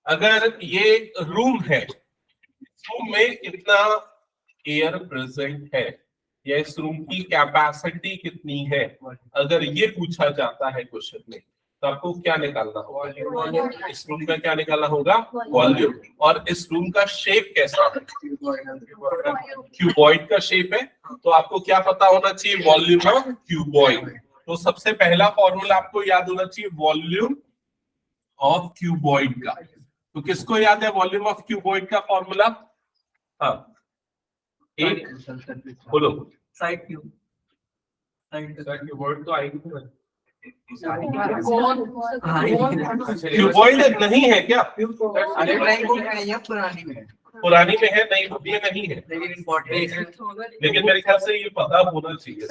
अगर ये रूम है, रूम में कितना एयर प्रेजेंट है या इस रूम की कैपेसिटी कितनी है, अगर ये पूछा जाता है क्वेश्चन में, तो आपको क्या निकालना होगा? इस रूम का क्या निकालना होगा? वॉल्यूम। और इस रूम का शेप कैसा है? क्यूबॉइड का शेप है। तो आपको क्या पता होना चाहिए? Volume of cuboid. तो सबसे पहला फॉर्मूला आपको याद होना चाहिए वॉल्यूम ऑफ क्यूबॉइड का। तो किसको याद है वॉल्यूम ऑफ क्यूबॉइड का फॉर्मूला? हाँ, एक बोलो। साइड क्यूब, क्यूबॉइड तो आएगी। क्यूबॉइड नहीं है क्या? पुरानी में है, पुरानी में है, नई बुक में नहीं है, लेकिन इम्पोर्टेंट, लेकिन मेरे ख्याल से ये पता होना चाहिए।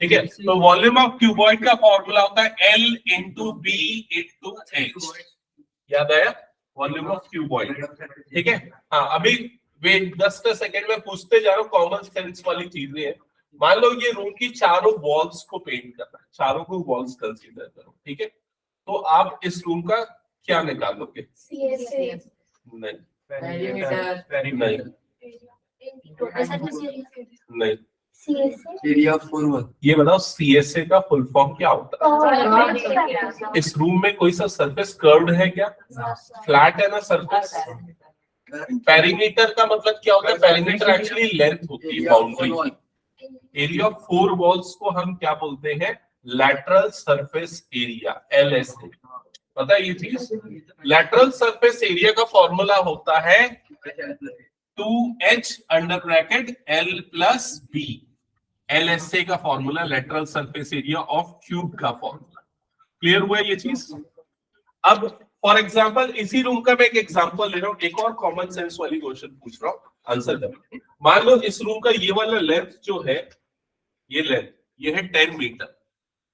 ठीक है, तो वॉल्यूम ऑफ क्यूबॉइड का फॉर्मूला होता है L into B into H. याद आया? Volume of cuboid. ठीक है, हाँ अभी वे 10 सेकंड में पूछते जा रहा हूँ, कॉमन सेंस वाली चीजें हैं। मान लो ये रूम की चारों वॉल्स को पेंट करना है, चारों को वॉल्स कंसीडर करो। ठीक है, तो आप इस रूम का क्या निकालोगे? नहीं नहीं, एरिया ऑफ 4 वॉल। ये बताओ CSA का फुल फॉर्म क्या होता है? इस रूम में कोई सा सरफेस कर्व्ड है क्या? फ्लैट है ना सरफेस? पेरीमीटर का मतलब क्या होता है? पेरीमीटर एक्चुअली लेंथ होती है बाउंड्री की। एरिया ऑफ 4 वॉल्स को हम क्या बोलते हैं? Lateral surface area, LSA। पता है ये चीज? लैटरल सरफेस एरिया का फॉर्मूला होता है 2H under bracket L plus B। LSA का formula lateral surface area of cube का फॉर्मूला। क्लियर हुआ ये चीज? अब फॉर एग्जांपल इसी रूम का मैं एक एग्जांपल ले रहा हूँ, एक और कॉमन सेंस वाली क्वेश्चन पूछ रहा हूँ, आंसर करें। मान लो इस रूम का ये वाला लेंथ जो है, ये लेंथ ये है 10 मीटर,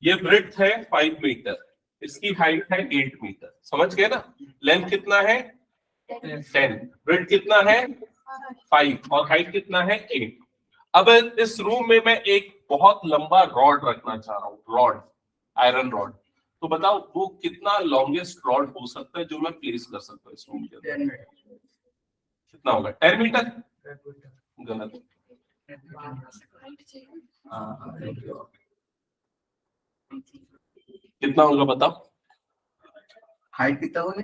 ये ब्रेड्थ है 5 मीटर, इसकी हाइट है 8 मीटर। समझ गए ना? लेंथ कितना है? 10, ब्रेड्थ कितना है? 5 और हाइट कितना है? 8। अब इस रूम में मैं एक बहुत लंबा रॉड रखना चाह रहा हूँ, रॉड, आयरन रॉड। तो बताओ वो कितना लॉन्गेस्ट रॉड हो सकता है जो मैं प्लेस कर सकता हूँ इस रूम के अंदर? कितना होगा? 10 मीटर? गलत। कितना होगा बताओ? हाइट कितना होगा?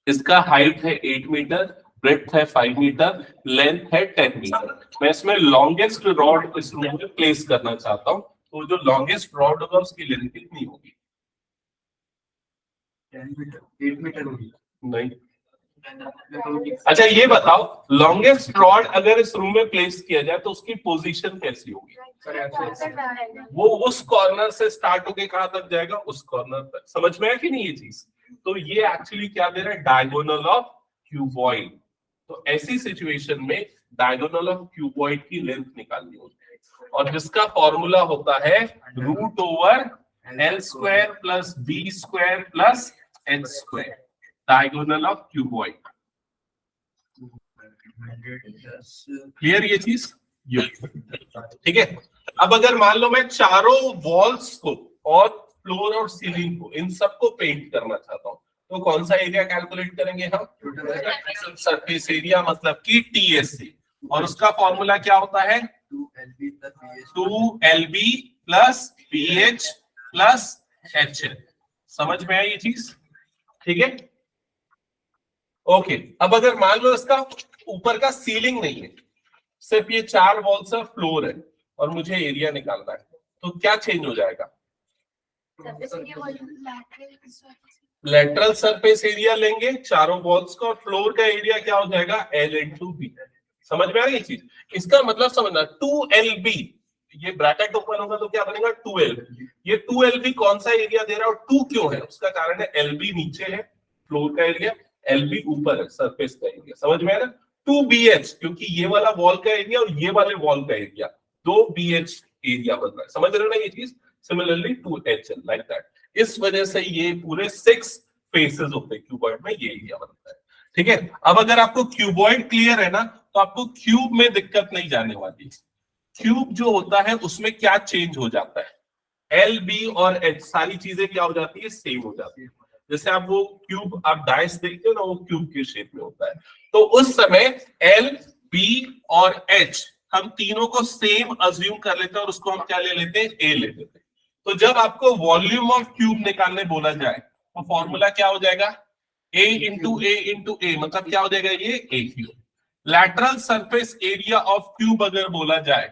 इसका हाइट है 8 मीटर, ब्रेड्थ है 5 मीटर, लेंथ है 10 मीटर। मैं इसमें लॉन्गेस्ट रॉड इस रूम में प्लेस करना चाहता हूँ, तो जो लॉन्गेस्ट रॉड होगा उसकी लेंथ कितनी होगी? 8 मीटर होगी। नहीं। अच्छा ये बताओ, लॉन्गेस्ट रॉड अगर इस रूम में प्लेस किया जाए तो उसकी पोजीशन कैसी होगी? वो उस कॉर्नर से स्टार्ट होके कहां तक जाएगा? उस कॉर्नर तक। समझ में आया कि नहीं ये चीज? तो ये एक्चुअली क्या दे रहा है? Diagonal of cuboid. तो ऐसी सिचुएशन में डायगोनल ऑफ क्यूबॉइड की लेंथ निकालनी होती है, और जिसका फॉर्मूला होता है root over L square plus B square plus H square, diagonal of cuboid. Clear ये चीज? ठीक है। अब अगर मान लो मैं चारों वॉल्स को और फ्लोर और सीलिंग को, इन सबको पेंट करना चाहता हूं, तो कौन सा एरिया कैलकुलेट करेंगे हम? सरफेस एरिया, मतलब कि TSA। और उसका फॉर्मूला क्या होता है? 2LB plus BH plus HL। समझ में आई ये चीज? ठीक है, ओके। अब अगर मान लो इसका ऊपर का सीलिंग नहीं है, सिर्फ ये 4 वॉल्स और फ्लोर है, और मुझे एरिया निकालना है, तो क्या चेंज हो जाएगा? लेटरल सरफेस एरिया लेंगे चारों वॉल्स का, और फ्लोर का एरिया क्या हो जाएगा? L into B। समझ में आ रही है चीज? इसका मतलब समझना, 2LB, ये ब्रैकेट ओपन होगा तो क्या बनेगा? 2LB। ये 2LB कौन सा एरिया दे रहा है और 2 क्यों है? उसका कारण है LB नीचे है फ्लोर का एरिया, LB ऊपर है सरफेस का एरिया। समझ में आ रहा है? 2BH, क्योंकि ये वाला वॉल का एरिया और ये वाले वॉल का एरिया, 2BH एरिया बन रहा है। समझ रहे हो ना ये चीज? Similarly 2HL, like that. इस वजह से ये पूरे 6 फेसेस होते हैं क्यूबॉइड में, ये एरिया बनता है। ठीक है, अब अगर आपको क्यूबॉइड क्लियर है ना, तो आपको क्यूब में दिक्कत नहीं जाने वाली। क्यूब जो होता है उसमें क्या चेंज हो जाता है? L, B और H सारी चीजें क्या हो जाती है? सेम हो जाती है। जैसे आप वो क्यूब आप डाइस देखते हो ना, वो क्यूब के शेप में होता है। तो उस समय एल, बी और एच हम तीनों को सेम अज्यूम कर लेते हैं और उसको हम क्या ले लेते हैं, ए ले लेते हैं। तो जब आपको वॉल्यूम ऑफ क्यूब निकालने बोला जाए तो फॉर्मूला क्या हो जाएगा, ए इंटू ए मतलब क्या हो जाएगा, ये a cube. Lateral surface area of cube अगर बोला जाए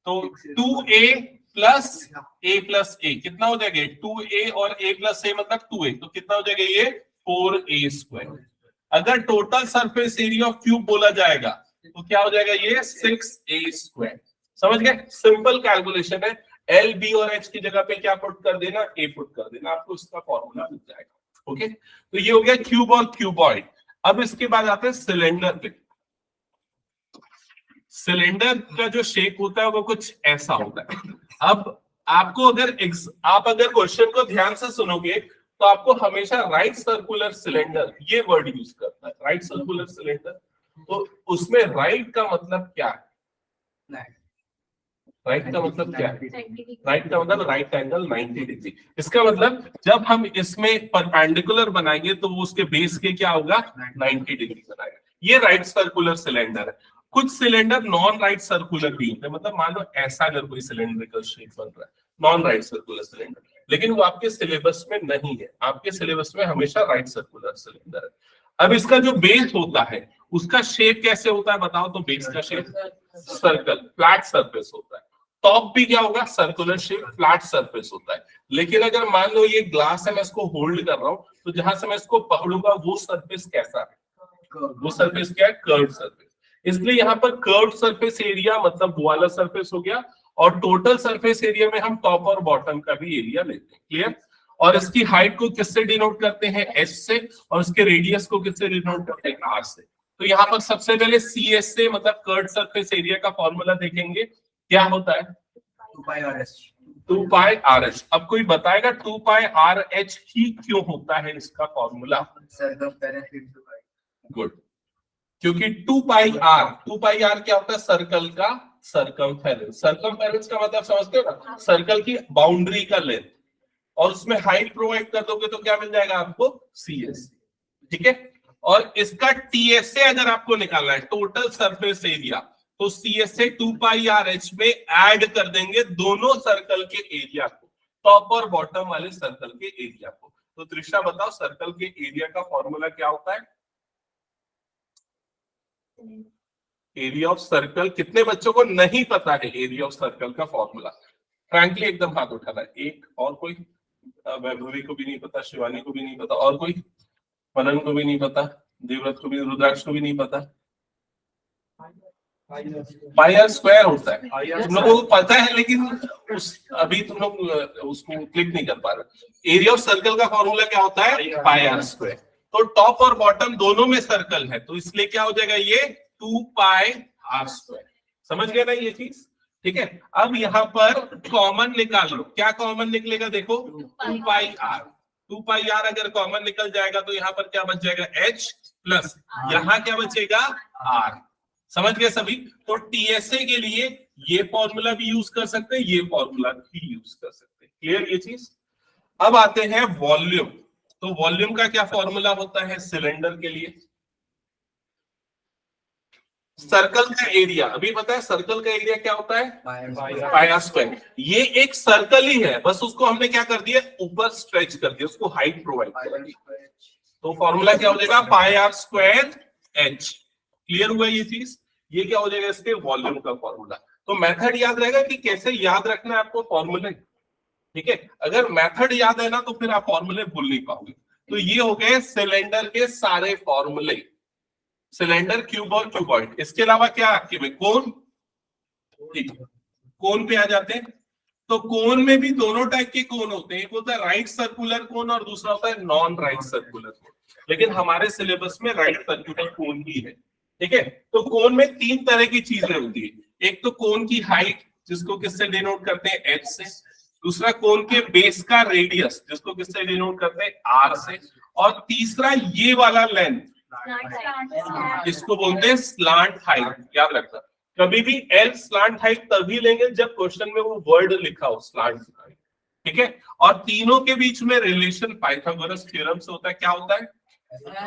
तो 2a प्लस ए कितना हो जाएगा, 2a और a प्लस ए मतलब 2a, तो कितना हो जाएगा ये 4a स्क्वायर। अगर total surface area of cube बोला जाएगा तो क्या हो जाएगा, ये 6a स्क्वायर। समझ गए, सिंपल कैलकुलेशन है। एल, बी और एच की जगह पे क्या पुट कर देना, ए पुट कर देना, आपको इसका फॉर्मूला मिल जाएगा। ओके, तो ये हो गया क्यूब और क्यूबॉइड। अब इसके बाद आते हैं सिलेंडर पे। सिलेंडर का जो शेप होता है वो कुछ ऐसा होता है। अब आपको आप अगर क्वेश्चन को ध्यान से सुनोगे तो आपको हमेशा राइट सर्कुलर सिलेंडर ये वर्ड यूज करता है, राइट सर्कुलर सिलेंडर। तो उसमें राइट का मतलब क्या है, राइट का मतलब क्या है, राइट का मतलब राइट एंगल 90 डिग्री। इसका मतलब जब हम इसमें परपेंडिकुलर बनाएंगे तो वो उसके बेस के क्या होगा, 90 डिग्री बनाएगा। ये राइट सर्कुलर सिलेंडर है। कुछ सिलेंडर नॉन राइट सर्कुलर भी होते हैं, मतलब मान लो ऐसा अगर कोई सिलेंड्रिकल शेप बन रहा है, नॉन राइट सर्कुलर सिलेंडर, लेकिन वो आपके सिलेबस में नहीं है। आपके सिलेबस में हमेशा राइट सर्कुलर सिलेंडर है। अब इसका जो बेस होता है उसका शेप कैसे होता है बताओ, तो बेस का शेप सर्कल, फ्लैट सरफेस होता है। टॉप भी क्या होगा, सर्कुलर शेप, फ्लैट सरफेस होता है। लेकिन अगर मान लो ये ग्लास है, मैं इसको होल्ड कर रहा हूं, तो जहां से मैं इसको पकड़ूंगा वो सरफेस कैसा है, वो सरफेस क्या है, कर्व्ड सरफेस। इसलिए यहाँ पर कर्व्ड सरफेस एरिया मतलब वो वाला सरफेस हो गया, और टोटल सरफेस एरिया में हम टॉप और बॉटम का भी एरिया लेते हैं। क्लियर। और इसकी हाइट को किससे डिनोट करते हैं, एच से, और इसके रेडियस को किससे डिनोट करते हैं, आर से। तो यहाँ पर सबसे पहले सी एस से मतलब कर्व्ड सरफेस एरिया का फॉर्मूला देखेंगे, क्या होता है 2 पाई आर एच। अब कोई बताएगा 2 पाई आर एच ही क्यों होता है इसका फॉर्मूला, गुड, क्योंकि 2 पाई आर क्या होता है, सर्कल का सर्कमफेरेंस। सर्कमफेरेंस का मतलब समझते हो ना, सर्कल की बाउंड्री का लेंथ, और उसमें हाइट प्रोवाइड कर दोगे तो क्या मिल जाएगा आपको, सी एस। ठीक है, और इसका टी एस से अगर आपको निकालना है टोटल सरफेस एरिया, तो सी एस से 2 पाई आर एच में ऐड कर देंगे दोनों सर्कल के एरिया को, टॉप और बॉटम वाले सर्कल के एरिया को। तो त्रिशा बताओ सर्कल के एरिया का फॉर्मूला क्या होता है, एरिया ऑफ सर्कल। कितने बच्चों को नहीं पता है एरिया ऑफ सर्कल का फॉर्मूला, फ्रैंकली एकदम हाथ उठाना है। एक और कोई, वैभवी को भी नहीं पता, शिवानी को भी नहीं पता, और कोई, मनन को भी नहीं पता, देवव्रत को भी, रुद्राक्ष को भी नहीं पता। पाई आर स्क्वायर होता है, तुम लोगों को पता है, लेकिन अभी तुम लोग उसको क्लिक नहीं कर पा रहे। एरिया ऑफ सर्कल का फॉर्मूला क्या होता है, पाई आर स्क्वायर। तो टॉप और बॉटम दोनों में सर्कल है, तो इसलिए क्या हो जाएगा, ये 2 पाई आर स्क्वायर। समझ गए ना ये चीज, ठीक है। अब यहाँ पर कॉमन निकाल लो, क्या कॉमन निकलेगा देखो, 2 पाई आर। 2 पाई आर अगर कॉमन निकल जाएगा तो यहाँ पर क्या बच जाएगा, एच प्लस यहाँ क्या बचेगा, आर। समझ गए सभी। तो टीएसए के लिए ये फॉर्मूला भी यूज कर सकते हैं, ये फॉर्मूला भी यूज कर सकते हैं। क्लियर ये चीज। अब आते हैं वॉल्यूम। तो वॉल्यूम का क्या फॉर्मूला होता है सिलेंडर के लिए, सर्कल का एरिया। अभी पता है सर्कल का एरिया क्या होता है, पाई आर स्क्वायर। ये एक सर्कल ही है, बस उसको हमने क्या कर दिया, ऊपर स्ट्रेच कर दिया, उसको हाइट प्रोवाइड कर दी। तो फॉर्मूला क्या हो जाएगा, पाई आर स्क्वायर एच। क्लियर हुआ ये चीज। ये क्या हो जाएगा इसके वॉल्यूम का फॉर्मूला। तो मेथड याद रहेगा कि कैसे याद रखना है आपको फॉर्मूले, ठीक है। अगर मेथड याद है ना तो फिर आप फॉर्मूले भूल नहीं पाओगे। तो ये हो गए सिलेंडर के सारे फॉर्मूले, सिलेंडर, क्यूब और क्यूबॉइड। इसके अलावा क्या आपके में कोन, ठीक, कोन पे आ जाते हैं। तो कोन में भी दोनों टाइप के कोन होते हैं, एक होता है राइट सर्कुलर कोन और दूसरा होता है नॉन राइट सर्कुलर कोन। लेकिन हमारे सिलेबस में राइट सर्कुलर कोन ही है, ठीक है। तो कोन में 3 तरह की चीजें होती है। एक तो कोन की हाइट, जिसको किससे डिनोट करते हैं, एच से। दूसरा कोन के बेस का रेडियस, जिसको किससे डिनोट करते हैं, आर से। और तीसरा ये वाला लेंथ, इसको बोलते हैं स्लांट हाइट। याद रखना, कभी भी एल स्लांट हाइट तभी लेंगे जब क्वेश्चन में वो वर्ड लिखा हो स्लांट हाइट। ठीक है, और तीनों के बीच में रिलेशन पाइथागोरस थ्योरम से होता है। क्या होता है?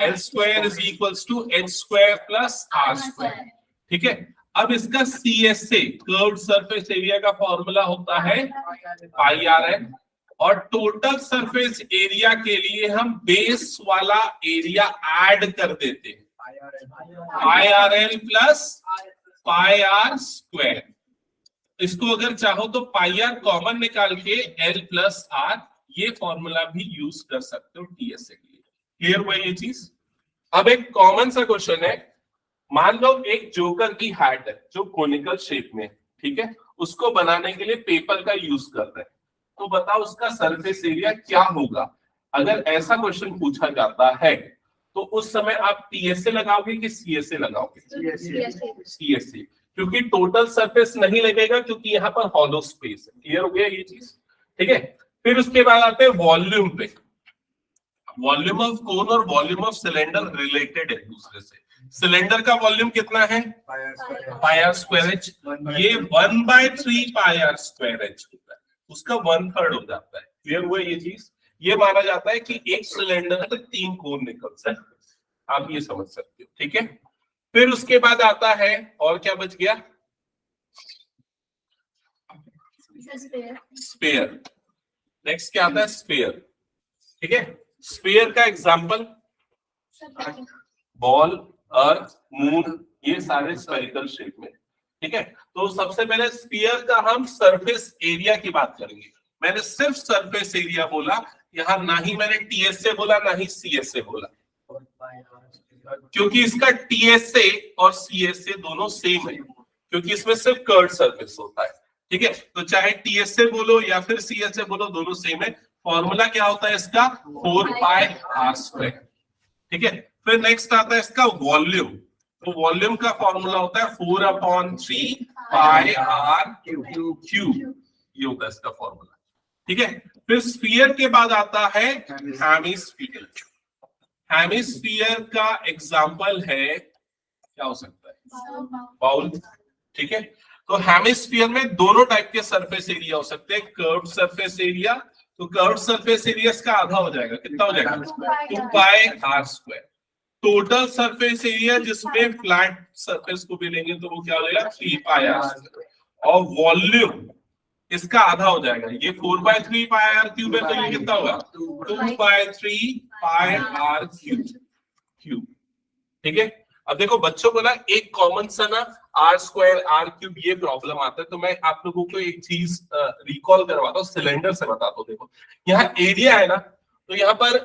L square is equals to H square plus R square. ठीक है, अब इसका CSA कर्व्ड सरफेस एरिया का फॉर्मूला होता है पाई आर एल, और टोटल सरफेस एरिया के लिए हम बेस वाला एरिया ऐड कर देते हैं, pi are l plus pi are square. इसको अगर चाहो तो पाई आर कॉमन निकाल के एल प्लस आर, ये फॉर्मूला भी यूज कर सकते हो TSA के लिए। क्लियर हुआ ये चीज? अब एक कॉमन सा क्वेश्चन है, मान लो एक जोकर की हैट है जो कोनिकल शेप में है, ठीक है, उसको बनाने के लिए पेपर का यूज कर रहे हैं, तो बताओ उसका सरफेस एरिया क्या होगा? अगर ऐसा क्वेश्चन पूछा जाता है तो उस समय आप TSA लगाओगे कि CSA लगाओगे? CSA, क्योंकि टोटल सरफेस नहीं लगेगा, क्योंकि यहाँ पर हॉलो स्पेस है। क्लियर हो गया ये चीज? ठीक है, फिर उसके बाद आते हैं वॉल्यूम पे। वॉल्यूम ऑफ कोन और वॉल्यूम ऑफ सिलेंडर रिलेटेड है दूसरे से। सिलेंडर का वॉल्यूम कितना है? Pi are square H. ये 1/3 पाई आर स्क्वायर एच होता है, उसका 1/3 हो जाता है। क्लियर हुआ ये चीज? ये माना जाता है कि एक सिलेंडर से 3 कोन निकलता है, आप ये समझ सकते हो। ठीक है, फिर उसके बाद आता है, और क्या बच गया? स्फीयर। नेक्स्ट क्या आता है? स्फीयर। ठीक है, स्फीयर का एग्जांपल बॉल, अर्थ, मून, ये सारे स्फेरिकल शेप में। ठीक है, तो सबसे पहले स्फीयर का हम सरफेस एरिया की बात करेंगे। मैंने सिर्फ सरफेस एरिया बोला, यहाँ ना ही मैंने TSA बोला ना ही CSA बोला, क्योंकि इसका TSA और CSA दोनों सेम है, क्योंकि इसमें सिर्फ कर्व्ड सरफेस होता है। ठीक है, तो चाहे TSA बोलो या फिर CSA बोलो, दोनों सेम है। फॉर्मूला क्या होता है इसका? 4 पाई आर स्क्वायर। ठीक है, फिर नेक्स्ट आता है इसका वॉल्यूम। तो वॉल्यूम का फॉर्मूला होता है 4/3 पाई आर क्यूब, ये होता है इसका फॉर्मूला। ठीक है, फिर स्फीयर के बाद आता है हेमिस्फीयर। हेमिस्फीयर का एग्जांपल है, क्या हो सकता है? बाउल। ठीक है, तो हेमिस्फीयर में दोनों टाइप के सरफेस एरिया हो सकते हैं। कर्व्ड सरफेस एरिया, तो कर्व्ड सरफेस एरिया इसका आधा हो जाएगा, कितना हो जाएगा? 2 pi are square. Total surface area जिसमें फ्लैट सरफेस को भी लेंगे तो वो क्या हो जाएगा? 3 पाई आर स्क्वायर। और वॉल्यूम इसका आधा हो जाएगा, ये 4/3 पाई आर क्यूब है, तो ये कितना होगा? 2/3 पाई आर क्यूब। ठीक है, अब देखो बच्चों को ना एक कॉमन सा ना आर स्क्वायर आर क्यूब ये प्रॉब्लम आता है, तो मैं आप लोगों को एक चीज रिकॉल करवाता हूँ, सिलेंडर से बताता हूँ। देखो यहाँ एरिया है ना, तो यहाँ पर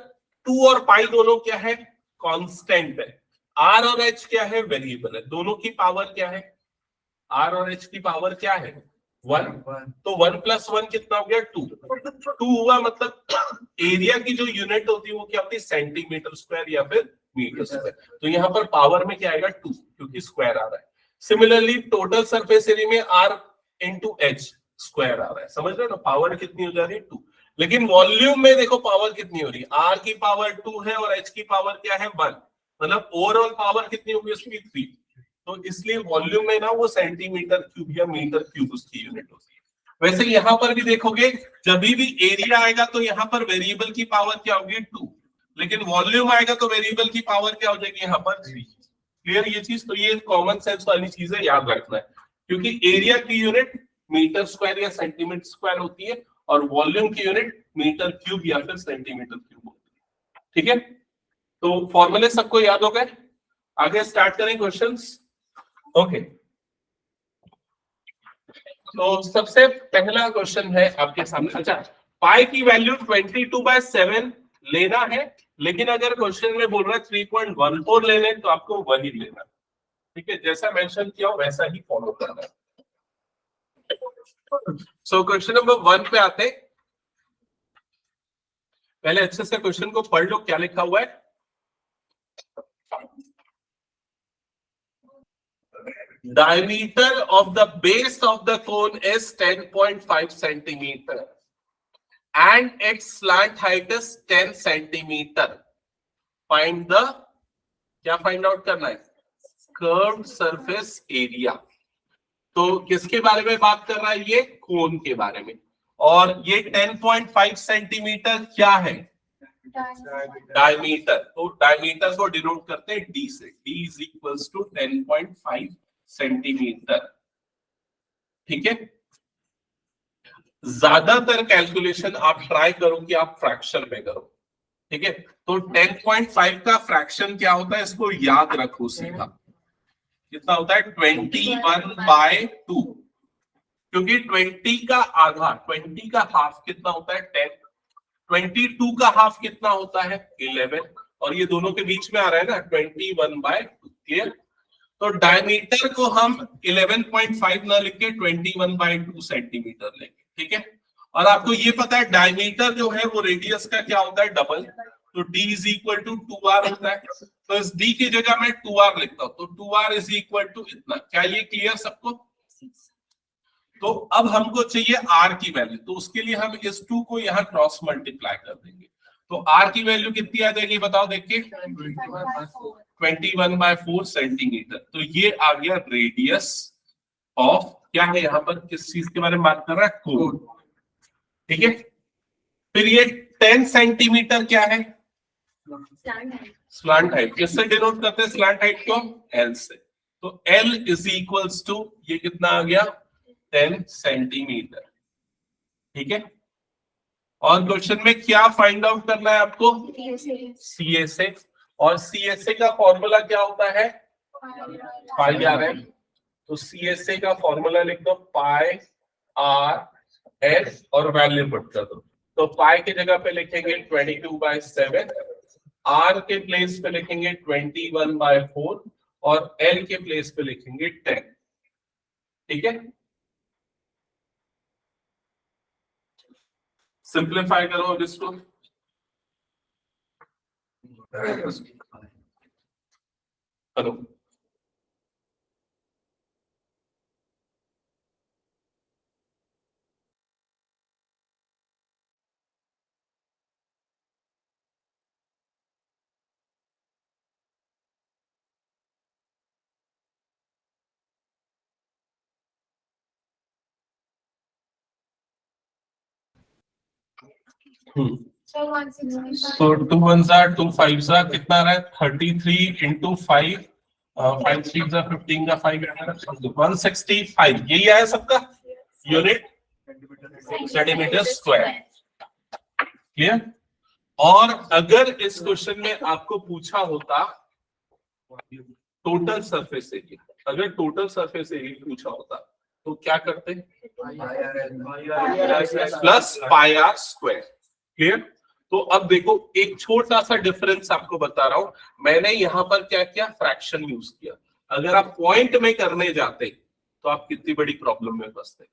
2 और पाई दोनों क्या है? कांस्टेंट है। आर और एच क्या है? वेरिएबल है। दोनों की पावर क्या है? आर और एच की पावर क्या है? 1। तो 1 + 1 कितना हो गया? 2 हुआ, मतलब एरिया की जो यूनिट होती है वो क्या होती है? सेंटीमीटर स्क्वायर या फिर मीटर स्क्वायर। तो यहाँ पर पावर में क्या आएगा? 2, क्योंकि स्क्वायर आ रहा है। सिमिलरली टोटल सरफेस एरिया में R × H स्क्वायर आ रहा है। समझ रहे हो ना? पावर कितनी हो जा रही है? 2। लेकिन वॉल्यूम में देखो पावर कितनी हो रही है? R की पावर 2 है और H की पावर क्या है? 1। मतलब ओवरऑल पावर कितनी होगी उसकी? 3। तो इसलिए वॉल्यूम में ना वो सेंटीमीटर क्यूब या मीटर क्यूब उसकी यूनिट होती है। वैसे यहाँ पर भी देखोगे, जब भी एरिया आएगा तो यहाँ पर वेरिएबल की पावर क्या होगी? 2। लेकिन वॉल्यूम आएगा तो वेरिएबल की पावर क्या हो जाएगी? यहाँ पर 3। क्लियर ये चीज? तो ये कॉमन सेंस वाली चीजें याद रखना है, क्योंकि एरिया की यूनिट मीटर स्क्वायर या सेंटीमीटर स्क्वायर होती है और वॉल्यूम की यूनिट मीटर क्यूब या फिर सेंटीमीटर क्यूब होती है। ठीक है, तो फॉर्मूले सबको याद हो गए? आगे स्टार्ट करें क्वेश्चंस। ओके, तो सबसे पहला क्वेश्चन है आपके सामने। अच्छा, पाई की वैल्यू 22/7 लेना है, लेकिन अगर क्वेश्चन में बोल रहा है 3.14 लेने, तो आपको वही लेना। ठीक है, जैसा मेंशन किया हो वैसा ही फॉलो करना है। सो क्वेश्चन नंबर 1 पे आते। पहले अच्छे से क्वेश्चन को पढ़ लो, क्या लिखा हुआ है। Diameter of the base of the cone is 10.5 centimeter and its slant height is 10 centimeter. Find the, क्या फाइंड आउट करना है? Curved surface area. तो किसके बारे में बात कर रहा है? ये कोन के बारे में। और ये 10.5 सेंटीमीटर क्या है? डायमीटर। तो डायमीटर को डिनोट करते हैं डी से। D is equals to 10.5 centimetre. ठीक है, ज्यादातर कैलकुलेशन आप ट्राई करो कि आप फ्रैक्शन में करो। ठीक है, तो 10.5 का फ्रैक्शन क्या होता है, इसको याद रखो सीधा। कितना होता है? 21/2, क्योंकि 20 का आधा, 20 का हाफ कितना होता है? 10। 22 का हाफ कितना होता है? 11। और ये दोनों के बीच में आ रहा है ना 21/2। क्लियर? तो डायमीटर को हम 11.5 ना लिख के 21/2 सेंटीमीटर लेंगे। ठीक है, और आपको ये पता है डायमीटर जो है वो रेडियस का क्या होता है? डबल। तो d is equal to 2r होता है। तो इस d की जगह मैं 2r लिखता हूं, तो 2r इज इक्वल टू इतना। क्या ये क्लियर सबको? तो अब हमको चाहिए r की वैल्यू, तो उसके लिए हम इस 2 को यहाँ क्रॉस मल्टीप्लाई कर देंगे। तो r की वैल्यू कितनी आ जाएगी बताओ देख के? 21/4 सेंटीमीटर। तो ये आ गया रेडियस ऑफ, क्या है यहाँ पर, किस चीज के बारे में बात कर रहा है? कोन। ठीक है, फिर ये 10 सेंटीमीटर क्या है? Slant height. किससे डिनोट करते हैं स्लांट हाइट को? L से। तो L इज इक्वल्स टू, ये कितना आ गया? 10 सेंटीमीटर। ठीक है, और क्वेश्चन में क्या फाइंड आउट करना है आपको? CSA। और CSA का फॉर्मूला क्या होता है? Pi R L. तो CSA का फॉर्मूला लिख दो, पाई आर एल, और वैल्यू पुट कर दो। तो पाई की जगह पे लिखेंगे 22/7, आर के प्लेस पे लिखेंगे 21/4, और एल के प्लेस पे लिखेंगे 10। ठीक है, सिंप्लीफाई करो अब इसको। करो। तो 2 1 2 5 कितना आ रहा है? 33 इंटू 5, 5 3 15 का 5 165। यही आया सबका यूनिट सेंटीमीटर स्क्वायर। क्लियर? और अगर इस क्वेश्चन में आपको पूछा होता टोटल सरफेस एरिया, अगर टोटल सरफेस एरिया पूछा होता तो क्या करते? Plus pi are square. Clear? तो अब देखो एक छोटा सा डिफरेंस आपको बता रहा हूं। मैंने यहां पर क्या किया? फ्रैक्शन यूज किया। अगर आप पॉइंट में करने जाते तो आप कितनी बड़ी प्रॉब्लम में फंसते।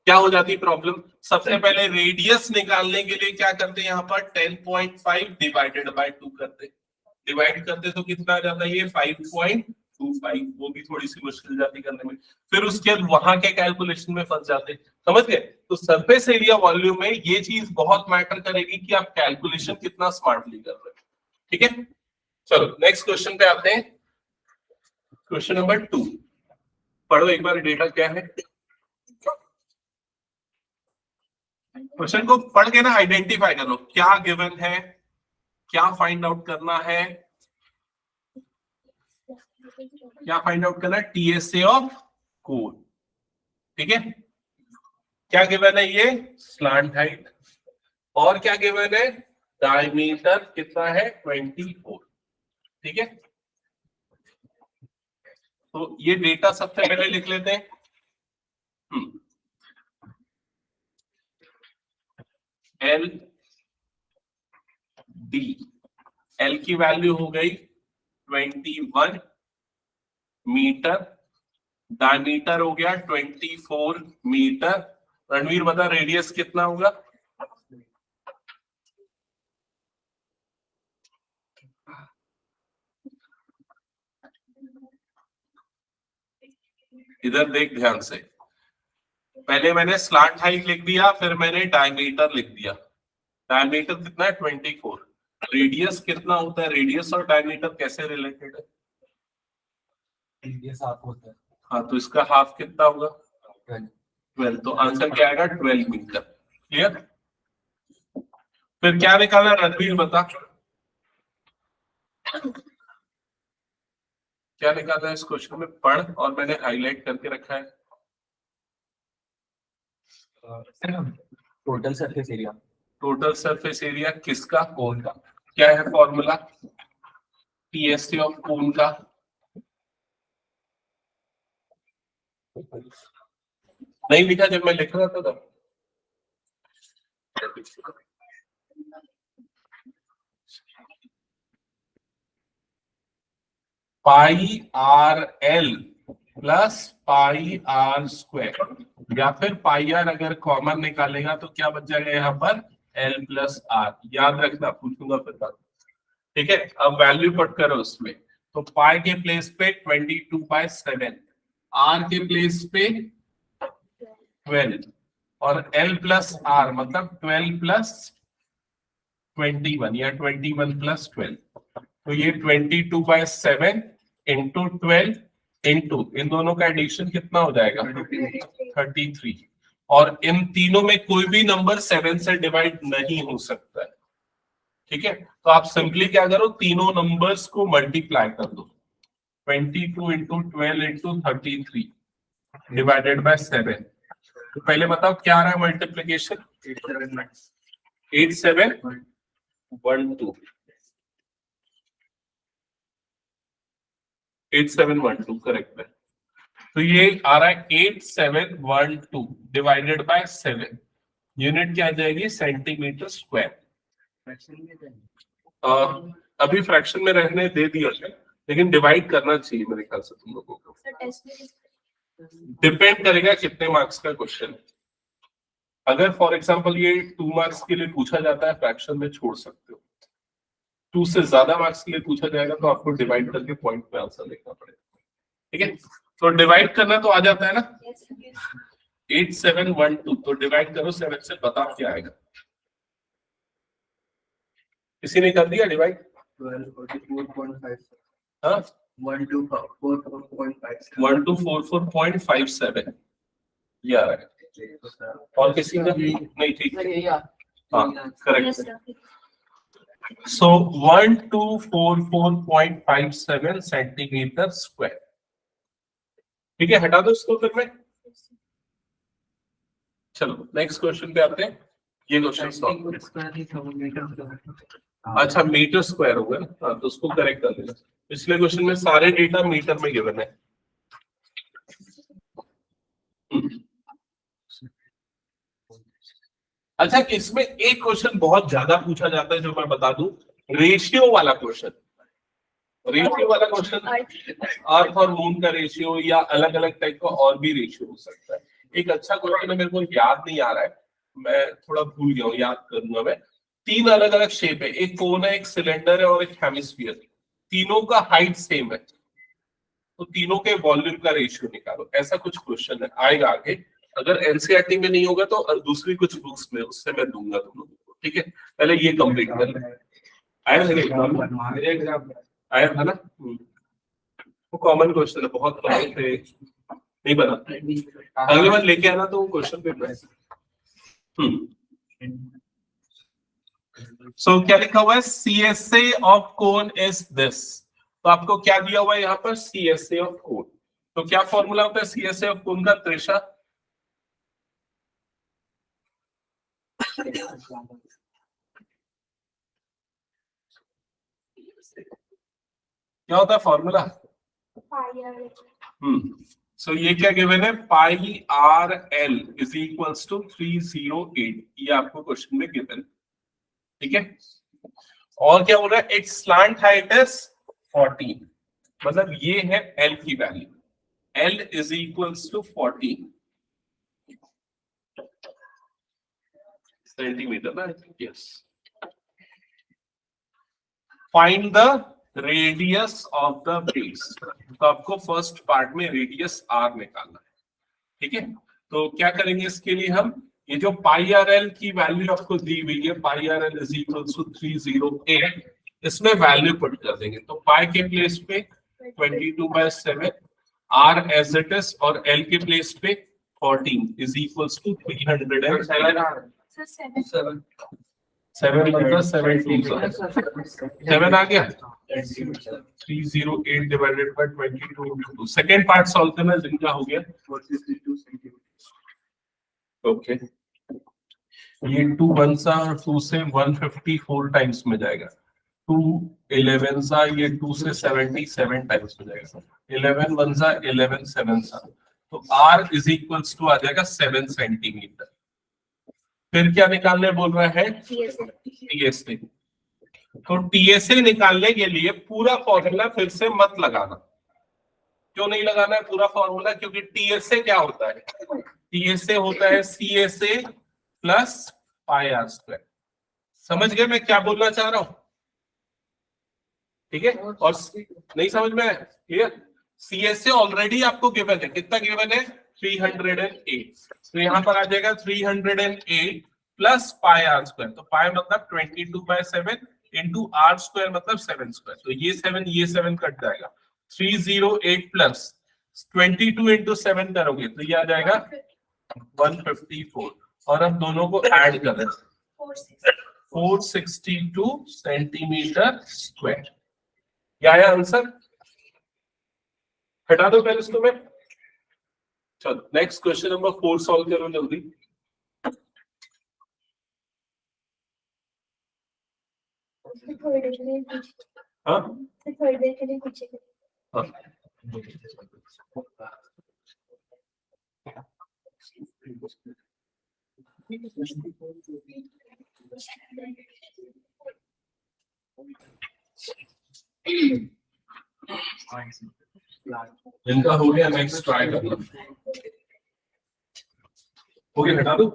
क्या हो जाती प्रॉब्लम? सबसे पहले रेडियस निकालने के लिए क्या करते हैं? यहाँ पर 10.5 डिवाइडेड बाय 2 करते। डिवाइड करते तो कितना आ जाता है? ये 5.25। वो भी थोड़ी सी मुश्किल जाती करने में। फिर उसके बाद वहां के कैलकुलेशन में फंस जाते। समझ गए? तो सरफेस एरिया वॉल्यूम में ये चीज बहुत मैटर करेगी कि आप कैलकुलेशन कितना स्मार्टली कर रहे हो। ठीक है, चलो नेक्स्ट क्वेश्चन पे आते हैं। क्वेश्चन नंबर 2 पढ़ो एक बार, डेटा क्या है। क्वेश्चन को पढ़ के ना आइडेंटिफाई करो क्या गिवन है, क्या फाइंड आउट करना है। क्या फाइंड आउट करना है? TSA of cone. ठीक है, क्या गिवन है? ये स्लांट हाइट। और क्या गिवन है? डायमीटर कितना है? 24। ठीक है, तो ये डेटा सबसे पहले लिख लेते हैं। एल डी, एल की वैल्यू हो गई 21 मीटर, डायमीटर हो गया 24 मीटर। रणवीर बता रेडियस कितना होगा? इधर देख ध्यान से, पहले मैंने स्लांट हाइट लिख दिया, फिर मैंने डायमीटर लिख दिया। डायमीटर कितना है? 24। रेडियस कितना होता है? रेडियस और डायमीटर कैसे रिलेटेड है? रेडियस हाफ होता है। हाँ, तो इसका हाफ कितना होगा? 12। तो आंसर क्या आएगा? 12 मीटर। क्लियर? फिर क्या निकाला रणवीर बता, क्या निकाला इस क्वेश्चन में? पढ़, और मैंने हाईलाइट करके रखा है। Total surface area. Total surface area किसका? कोन का। क्या है फॉर्मूला? टीएससी ऑफ कोन का। नहीं लिखा जब मैं लिख रहा था तब? Pi are l plus pi are square, या फिर पाई आर अगर कॉमन निकालेगा तो क्या बच जाएगा यहाँ पर? L plus R. याद रखना, पूछूंगा फिर बात। ठीक है, अब वैल्यू पुट करो उसमें। तो पाई के प्लेस पे 22/7, आर के प्लेस पे 12, और एल प्लस आर मतलब 12 प्लस 21 या 21 प्लस 12। तो ये 22/7 इंटू 12 इंटू इन दोनों का एडिशन कितना हो जाएगा? 33। और इन तीनों में कोई भी नंबर 7 से डिवाइड नहीं हो सकता है। ठीक है, तो आप सिंपली क्या करो, तीनों नंबर्स को मल्टीप्लाई कर दो। 22 इंटू 12 इंटू 33 डिवाइडेड बाय 7। तो पहले बताओ क्या आ रहा है मल्टीप्लीकेशन? 8712 8712 करेक्ट है। तो ये आ रहा है 8712 डिवाइडेड बाय 7। यूनिट क्या आ जाएगी? Centimetre square. अभी फ्रैक्शन में रहने दे दिया है, लेकिन डिवाइड करना चाहिए मेरे ख्याल से तुम लोगों को। डिपेंड करेगा कितने मार्क्स का क्वेश्चन। अगर फॉर एग्जांपल ये 2 मार्क्स के लिए पूछा जाता है, फ्रैक्शन में छोड़ सकते हो। 2 से ज्यादा मार्क्स के लिए पूछा जाएगा तो आपको डिवाइड करके पॉइंट में आंसर लिखना पड़ेगा। ठीक है, तो डिवाइड करना तो आ जाता है ना? 8712 तो डिवाइड करो 7 से, बताओ क्या आएगा? किसी ने कर दिया डिवाइड? 1244.5। हाँ, 1244.57। ये आ रहा है। और किसी का नहीं? ठीक है, हाँ करेक्ट। सो 1244.57 सेंटीमीटर स्क्वायर। ठीक है, हटा दो इसको फिर मैं। चलो नेक्स्ट क्वेश्चन पे आते हैं। ये क्वेश्चन अच्छा मीटर स्क्वायर होगा ना? हाँ, तो उसको करेक्ट कर देना। पिछले क्वेश्चन में सारे डेटा मीटर में गिवन है। अच्छा, इसमें एक क्वेश्चन बहुत ज्यादा पूछा जाता है जो मैं बता दूं, रेशियो वाला क्वेश्चन। रेशियो वाला क्वेश्चन, अर्थ और मून का रेशियो या अलग अलग टाइप का और भी रेशियो हो सकता है। एक अच्छा क्वेश्चन है, मेरे को याद नहीं आ रहा है, मैं थोड़ा भूल गया हूँ, याद करूंगा मैं। 3 अलग अलग शेप है, एक कोन है, एक सिलेंडर है और एक हेमिस्फीयर। तीनों का हाइट सेम है, तो तीनों के वॉल्यूम का रेशियो निकालो। ऐसा कुछ क्वेश्चन है, आएगा आगे। अगर एनसीईआरटी में नहीं होगा तो दूसरी कुछ बुक्स में उससे मैं दूंगा तुम लोगों को। ठीक है, पहले ये कंप्लीट कर ले। आया था आया था ना? वो कॉमन क्वेश्चन है, बहुत कॉमन थे, नहीं बना। अगली बार लेके आना तो क्वेश्चन पेपर। सो क्या लिखा हुआ है? CSA of cone is this. तो आपको क्या दिया हुआ है यहाँ पर? CSA of cone. तो क्या फॉर्मूला होता है CSA ऑफ कोन का? त्रिशा क्या होता है फॉर्मूला? सो ये क्या गिवन है? Pi are l is equals to 308। ये आपको क्वेश्चन में गिवन। ठीक है, और क्या बोल रहा है? इट्स स्लैंट हाइट इज 14, मतलब ये है एल की value. L is equals to 14 centimetre ना? Yes. Find the radius of the base. तो आपको फर्स्ट पार्ट में रेडियस आर निकालना है। ठीक है, तो क्या करेंगे इसके लिए हम? ये जो पाई आर एल की वैल्यू आपको दी हुई है, pi are l is equal to 308, इसमें वैल्यू पुट कर देंगे। तो पाई के प्लेस पे 22/7, आर एज इट इज, और एल के प्लेस पे 14 इज इक्वल टू 307। 7. 7 मतलब 7 आ गया 308 divided by 22 into 2. Second part solve करना जिनका हो गया 42 centimeter. ओके ये 2 1 सा 2 से 154 टाइम्स में जाएगा 2 11 सा ये 2 से 77 टाइम्स में जाएगा 11 1 सा 11 7 सा तो r इज इक्वल्स टू आ जाएगा 7 सेंटीमीटर। फिर क्या निकालने बोल रहा है टीएसए। तो टीएसए निकालने के लिए पूरा फॉर्मूला फिर से मत लगाना। क्यों नहीं लगाना है पूरा फॉर्मूला? क्योंकि टीएसए क्या होता है? टीएसए होता है CSA plus pi are square. समझ गए मैं क्या बोलना चाह रहा हूं? ठीक है। और नहीं समझ में आया? क्लियर? सीएसए ऑलरेडी आपको गिवन है। कितना गिवन है? 308। तो यहां पर आ जाएगा 308 प्लस पाई आर स्क्वायर। तो पाई मतलब 22/7 इंटू आर स्क्वायर मतलब 7 स्क्वायर। तो ये 7 कट जाएगा। 308 प्लस 22 इंटू 7 करोगे तो ये आ जाएगा 154। और अब दोनों को ऐड कर दें 462 सेंटीमीटर स्क्वायर। क्या है आंसर? हटा दो पहले इसको। मैं चलो नेक्स्ट क्वेश्चन नंबर 4 सॉल्व करो जल्दी। हाँ हाँ इनका हो गया। नेक्स्ट ट्राई करना हो गया। हटा दो।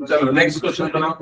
चलो नेक्स्ट क्वेश्चन बनाओ।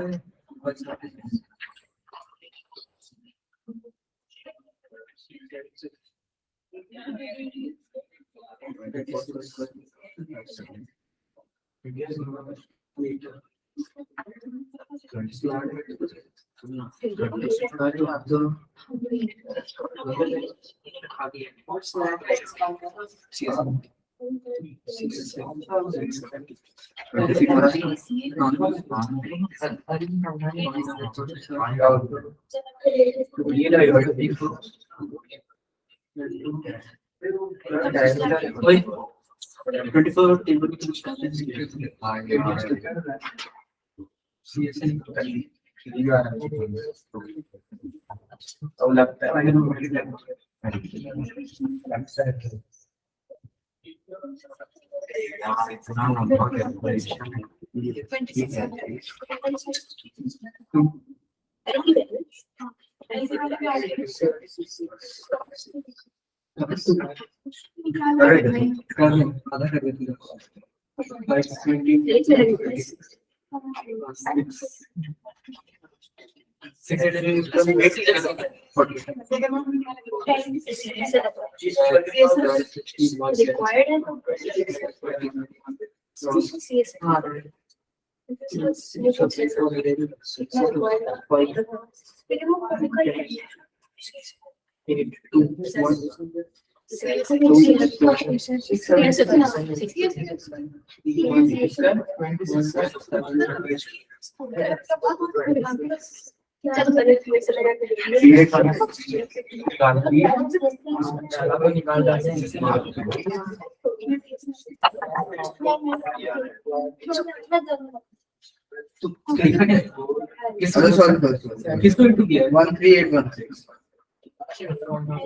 किसको इंटू किया? 13816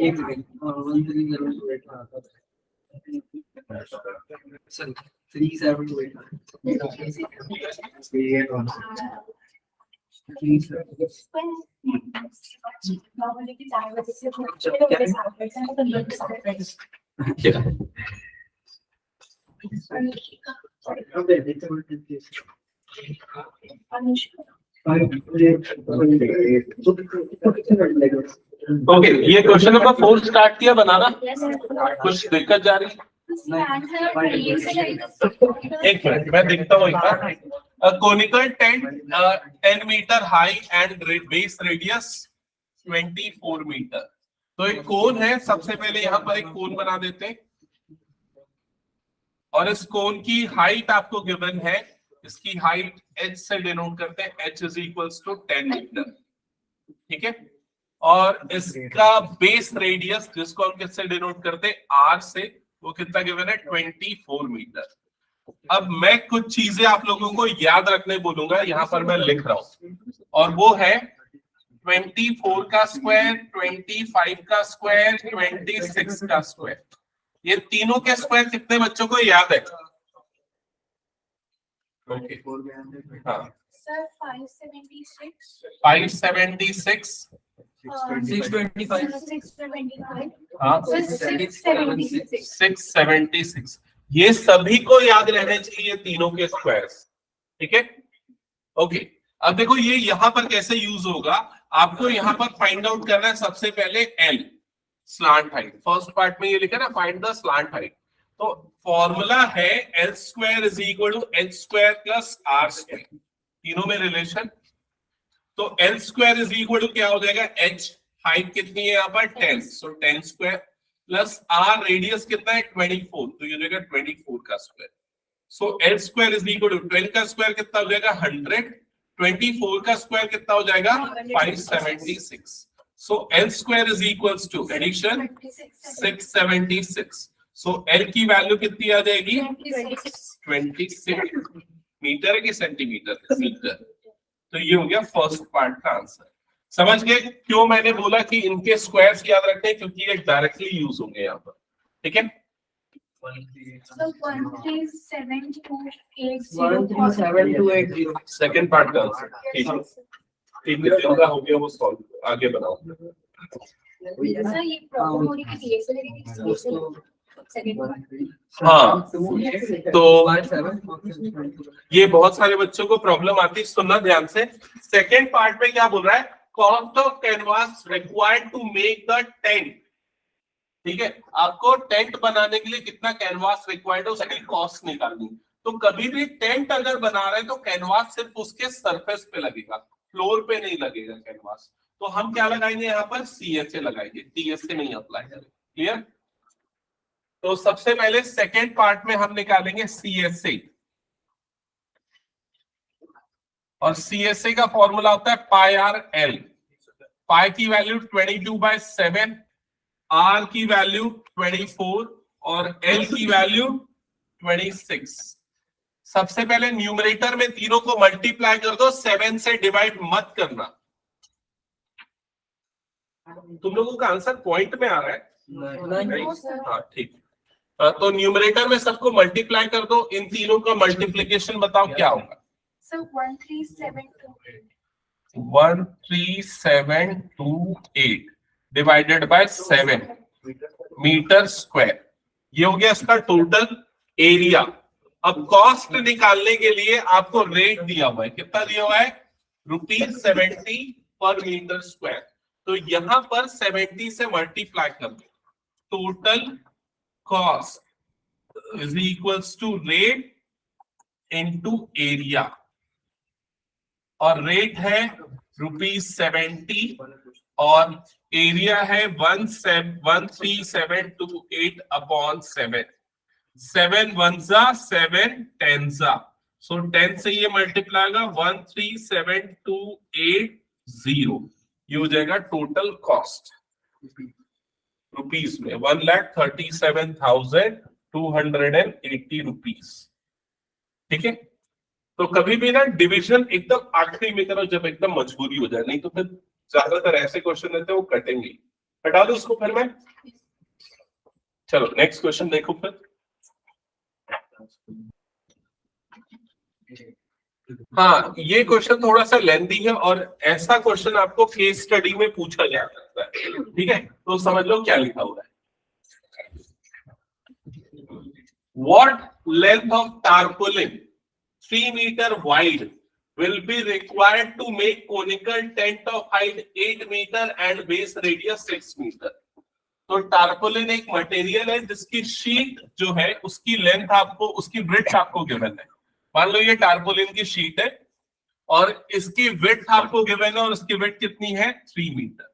एक मिनट 37 ओके ये क्वेश्चन नंबर 4 स्टार्ट किया बनाना। कुछ दिक्कत जा रही है? एक मिनट मैं देखता हूँ एक बार। A conical tent 10 meter high and base radius 24 meter। तो एक कोन है। सबसे पहले यहाँ पर एक कोन बना देते हैं और इस कोन की हाइट आपको गिवन है इसकी हाइट h से डिनोट करते हैं, h is equals to 10 metre, ठीक है। और इसका बेस रेडियस जिसको हम किससे डिनोट करते हैं, r से, वो कितना गिवन है 24 मीटर। अब मैं कुछ चीजें आप लोगों को याद रखने बोलूंगा, यहां पर मैं लिख रहा हूं, और वो है 24 का स्क्वायर, 25 का स्क्वायर, 26 का स्क्वायर। ये तीनों के स्क्वायर कितने बच्चों को याद है? ओके, हाँ, Sir, 576. 576, 625. 625. हाँ, Sir, 676. 676। ये सभी को याद रहने चाहिए तीनों के स्क्वायर्स, ठीक है। ओके, अब देखो ये यहां पर कैसे यूज होगा, आपको यहां पर फाइंड आउट करना है सबसे पहले L, slant height. First part में ये लिखा ना, फाइंड द स्लांट हाइट। तो फॉर्मूला है L square is equal to H square plus R square, तीनों में रिलेशन। तो L square is equal to क्या हो जाएगा, एच हाइट कितनी है यहाँ पर 10, so 10 square plus R radius कितना है 24, तो ये हो जाएगा 24 का square. So L square is equal to 12 का स्क्वायर कितना हो जाएगा 100, 24 का स्क्वायर कितना हो जाएगा 576। So L square is equals to addition 676। So l की वैल्यू कितनी आ जाएगी 26 मीटर है कि सेंटीमीटर, मीटर। तो ये हो गया फर्स्ट पार्ट का आंसर। समझ गए क्यों मैंने बोला कि इनके स्क्वायर्स याद रखते हैं, क्योंकि ये डायरेक्टली यूज होंगे यहाँ पर, ठीक है। So 13728. 137,280. सेकंड पार्ट का आंसर, ठीक है, ठीक है, जिनका हो गया वो सॉल्व, आगे बनाओ। Sir, ये प्रॉब्लम हो रही है कि DSL है, सेकंड पार्ट। हाँ, तो 57. ये बहुत सारे बच्चों को प्रॉब्लम आती है, सुनना ध्यान से। सेकंड पार्ट में क्या बोल रहा है, cost of canvas required to make the tent, ठीक है। आपको टेंट बनाने के लिए कितना कैनवास रिक्वायर्ड है उसकी कॉस्ट निकालनी। तो कभी भी टेंट अगर बना रहे हैं तो कैनवास सिर्फ उसके सरफेस पे लगेगा, फ्लोर पे नहीं लगेगा कैनवास। तो हम क्या लगाएंगे यहाँ पर, CSA लगाएंगे, TSA नहीं अप्लाई करेंगे, क्लियर। तो सबसे पहले सेकेंड पार्ट में हम निकालेंगे CSA, और CSA का फॉर्मूला होता है पाई आर एल। पाई की वैल्यू 22/7, आर की वैल्यू 24 और एल की वैल्यू 26। सबसे पहले न्यूमरेटर में तीनों को मल्टीप्लाई कर दो, 7 से डिवाइड मत करना। तुम लोगों का आंसर पॉइंट में आ रहा है, हाँ ठीक। तो न्यूमरेटर में सबको मल्टीप्लाई कर दो, इन तीनों का मल्टीप्लीकेशन बताओ क्या होगा। So 13728. 13728 divided by 7 metre square, ये हो गया इसका टोटल एरिया। अब कॉस्ट निकालने के लिए आपको रेट दिया हुआ है, कितना दिया हुआ है, ₹70 पर मीटर स्क्वायर। तो यहां पर 70 से मल्टीप्लाई कर दो, total cost is equals to rate into area, और रेट है ₹70 और एरिया है 13728 अपॉन 7। 7 1 7 10 सो 10 से ये मल्टीप्लाई होगा 137,280, ये हो जाएगा टोटल कॉस्ट रुपीस में 1,37,280 रुपीस, ठीक है। तो कभी भी ना डिवीजन एकदम आखिरी में करो जब एकदम मजबूरी हो जाए, नहीं तो फिर ज्यादातर ऐसे क्वेश्चन रहते हैं वो कटेंगे। हटा दो उसको फिर मैं, चलो नेक्स्ट क्वेश्चन देखो फिर। हाँ, ये क्वेश्चन थोड़ा सा लेंथी है और ऐसा क्वेश्चन आपको केस स्टडी में पूछा जा सकता है, ठीक है। तो समझ लो क्या लिखा हुआ है। What length of tarpaulin 3 meter wide will be required to make conical tent of height 8 meter and base radius 6 meter? तो टार्पोलिन एक मटेरियल है जिसकी शीट जो है उसकी लेंथ आपको, उसकी ब्रेड्थ आपको गिवन है। मान लो ये टार्पोलिन की शीट है और इसकी विड्थ आपको गिवन है और उसकी विड्थ कितनी है 3 मीटर,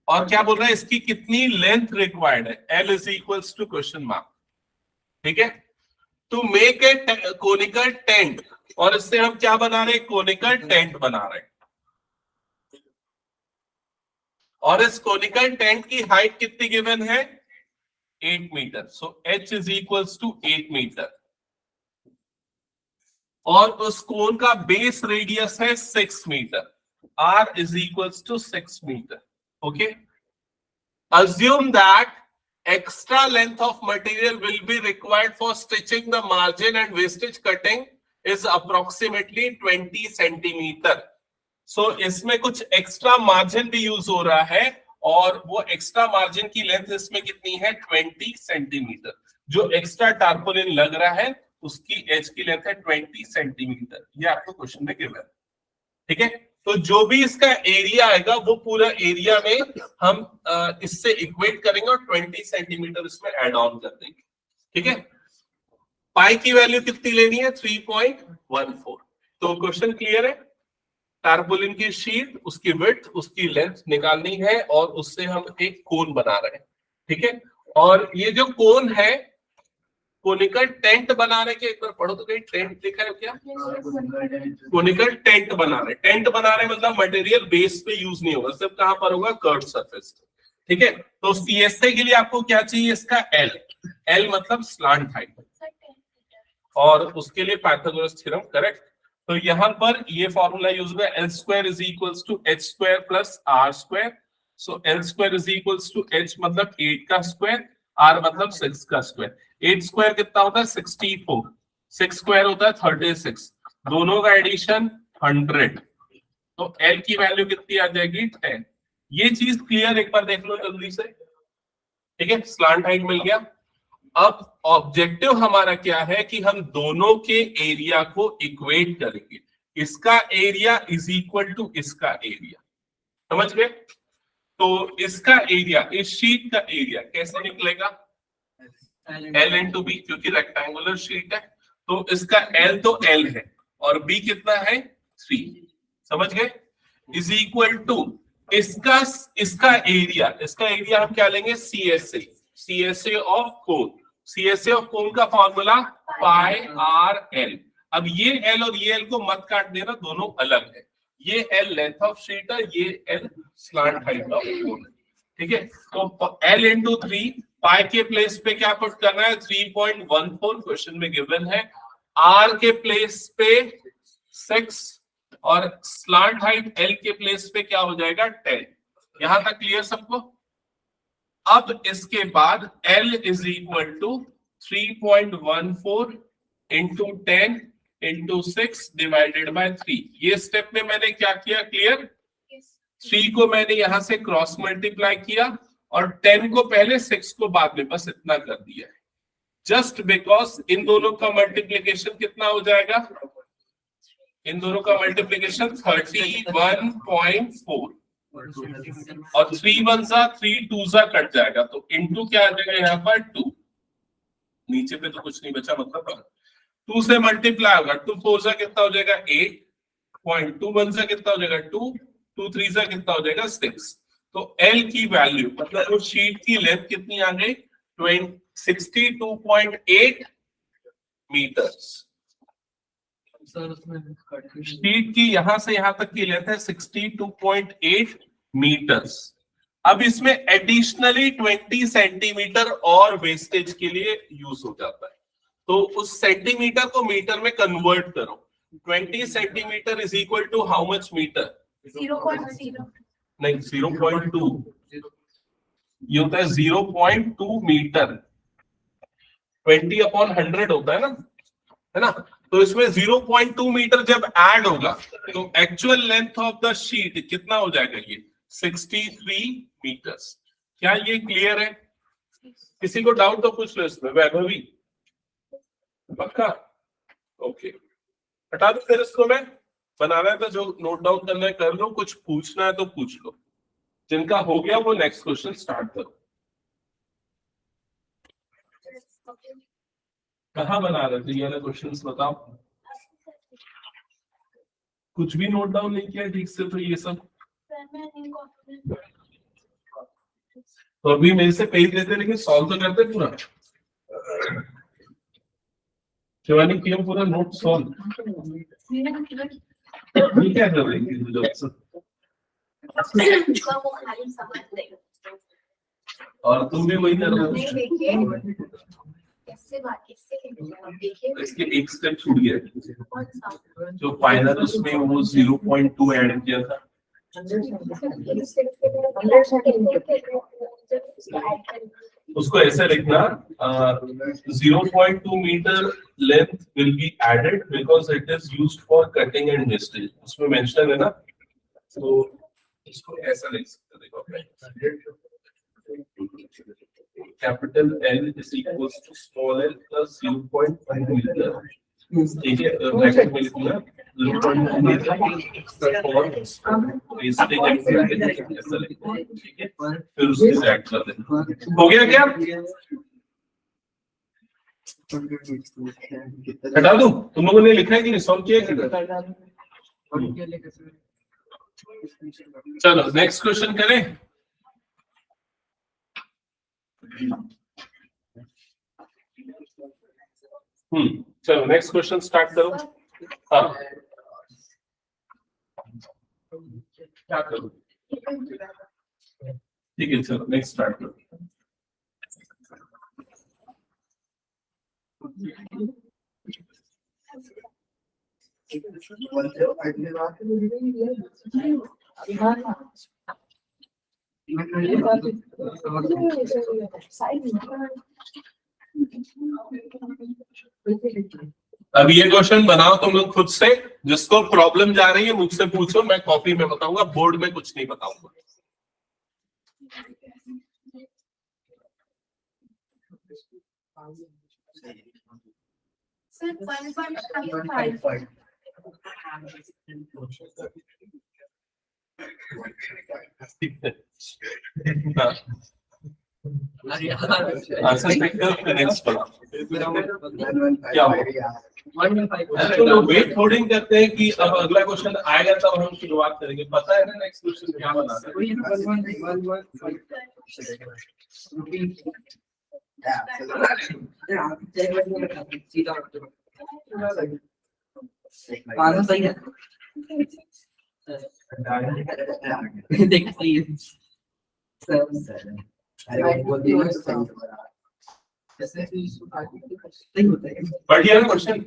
और क्या बोल रहा है इसकी कितनी लेंथ रिक्वायर्ड है, L is equals to question mark, ठीक है। To make a conical tent, और इससे हम क्या बना रहे हैं, कोनिकल टेंट बना रहे हैं। और इस कोनिकल टेंट की हाइट कितनी गिवन है, 8 metre. So h is equals to 8 metre, और उस कोन का बेस रेडियस है 6 metre. r is equals to 6 metre. Okay, assume that extra length of material will be required for stitching the margin and wastage cutting is approximately 20 centimeter. So इसमें कुछ extra margin भी use हो रहा है, और वो extra margin की length इसमें कितनी है, 20 सेंटीमीटर। जो एक्स्ट्रा टार्पोलिन लग रहा है उसकी एज की लेंथ है 20 सेंटीमीटर। ये आपको क्वेश्चन में गिवन है, ठीक है। तो जो भी इसका एरिया आएगा वो पूरा एरिया में हम इससे इक्वेट करेंगे और 20 सेंटीमीटर इसमें ऐड ऑन कर देंगे, ठीक है। पाई की वैल्यू कितनी लेनी है, 3.14। तो क्वेश्चन क्लियर है। टार्पोलिन की शीट, उसकी विड्थ, उसकी लेंथ निकालनी है, और उससे हम एक कोन बना रहे हैं, ठीक है। और ये जो कोन है, कोनिकल टेंट बनाने के, एक बार पढ़ो तो कहीं टेंट लिखा है क्या, कोनिकल टेंट बना रहे। टेंट बना रहे मतलब मटेरियल बेस पे यूज नहीं होगा, सिर्फ कहां पर होगा, कर्व सरफेस, ठीक है। तो सीएसए के लिए आपको क्या चाहिए, इसका एल मतलब स्लांट हाइट, और उसके लिए पाइथागोरस थ्योरम, करेक्ट। तो यहां पर ये फॉर्मूला यूज हुआ, L square is equals to H square plus R square. So L square is equals to H मतलब 8 का स्क्वायर, आर मतलब 6 का स्क्वायर। 8 स्क्वायर कितना होता है, 64, 6 स्क्वायर होता है 36, दोनों का एडिशन 100। तो एल की वैल्यू कितनी आ जाएगी, 10। ये चीज क्लियर, एक बार देख लो जल्दी से, ठीक है। स्लांट हाइट मिल गया। अब ऑब्जेक्टिव हमारा क्या है कि हम दोनों के एरिया को इक्वेट करेंगे। इसका एरिया इज इक्वल टू इसका एरिया, समझ गए। तो इसका एरिया, इस शीट का एरिया कैसे निकलेगा, L इंटू बी, क्योंकि रेक्टेंगुलर शीट है। तो इसका L तो L है, और B कितना है, 3, समझ गए। इज इक्वल टू इसका एरिया हम क्या लेंगे, CSA of cone. CSA of cone का फॉर्मूला पाई आर एल। अब ये L और ये L को मत काट देना, दोनों अलग है। ये L लेंथ ऑफ शीट है, ये L slant height of cone, ठीक है। तो L इंटू 3, पाई के प्लेस पे क्या पुट करना है, 3.14 क्वेश्चन में गिवन है। R के प्लेस पे 6, और स्लांट हाइट L के प्लेस पे क्या हो जाएगा, 10। यहां तक क्लियर सबको। अब इसके बाद L is equal to 3.14 into 10 into 6 divided by 3। ये स्टेप में मैंने क्या किया, क्लियर। 3 को मैंने यहां से क्रॉस मल्टीप्लाई किया, और 10 को पहले, 6 को बाद में, बस इतना कर दिया है। जस्ट बिकॉज इन दोनों का मल्टीप्लीकेशन कितना हो जाएगा, इन दोनों का मल्टीप्लीकेशन 31.4, और 3 1 सा 3 2 सा कट जाएगा, तो इनटू क्या आ जाएगा यहाँ पर 2। नीचे पे तो कुछ नहीं बचा, मतलब 2 से मल्टीप्लाई होगा, 2 4 सा कितना हो जाएगा 8, 2 1 सा कितना हो जाएगा 2, 2 3 सा कितना हो जाएगा 6। तो L की वैल्यू मतलब उस शीट की लेंथ कितनी आ गई, 62.8 मीटर्स। शीट की यहां से यहां तक की लेंथ है 62.8 मीटर्स। अब इसमें एडिशनली 20 सेंटीमीटर और वेस्टेज के लिए यूज हो जाता है, तो उस सेंटीमीटर को मीटर में कन्वर्ट करो। 20 centimetre is equal to how much metre, 0.0 नहीं 0.2, ये होता है 0.2 मीटर। 20/100 होता है ना। तो इसमें 0.2 मीटर जब ऐड होगा तो actual length of the sheet कितना हो जाएगा, ये 63 मीटर्स। क्या ये क्लियर है? किसी को डाउट तो पूछ लो इसमें। वैभवी पक्का? ओके, हटा दो फिर इसको। मैं बनाना है तो जो नोट डाउन करना है कर लो, कुछ पूछना है तो पूछ लो। जिनका हो गया वो नेक्स्ट क्वेश्चन स्टार्ट करो। कहाँ बना रहे थे ये वाले क्वेश्चंस बताओ। कुछ भी नोट डाउन नहीं किया ठीक से, तो ये सब तो अभी मेरे से पेज लेते लेकिन सॉल्व तो करते पूरा। शिवानी किया पूरा नोट सॉल्व। ये क्या कर रही थी जो वो खाली समझ नहीं। और तुम भी वही कर रहे हो। नहीं देखिए कैसे बात किससे देखिए इसके एक स्टेप छूट गया कौन सा जो फाइनल उसमें वो 0.2 ऐड किया था। उसको ऐसे लिखना 0.2 metre length will be added because it is used for cutting and wastage. उसमें मेंशन है ना, तो इसको ऐसा लिख सकते हैं। देखो capital L is equals to small l plus 0.5 metre. ठीक है, ब्रैकेट में लिखना 0.2 मीटर फॉर वेस्टेज एंड ऐसा लिखना। ठीक है, फिर उसके से ऐड कर देना। हो गया क्या? हटा दूं? तुम लोगों ने लिखा है कि नहीं? सॉल्व किया है कि? चलो नेक्स्ट क्वेश्चन करें। चलो नेक्स्ट क्वेश्चन स्टार्ट करो। हाँ क्या करूं? ठीक है, चलो नेक्स्ट स्टार्ट करो। अब ये क्वेश्चन बनाओ तुम लोग खुद से। जिसको प्रॉब्लम जा रही है मुझसे पूछो, मैं कॉपी में बताऊंगा, बोर्ड में कुछ नहीं बताऊंगा। सर 1.55 आंसर चेक करो, नेक्स्ट बनाओ। क्या चलो वेट होल्डिंग करते हैं कि अब अगला क्वेश्चन आएगा तब हम शुरुआत करेंगे। पता है ना नेक्स्ट क्वेश्चन क्या बना आना सही है। देख सही है। सही होता है। बढ़िया question.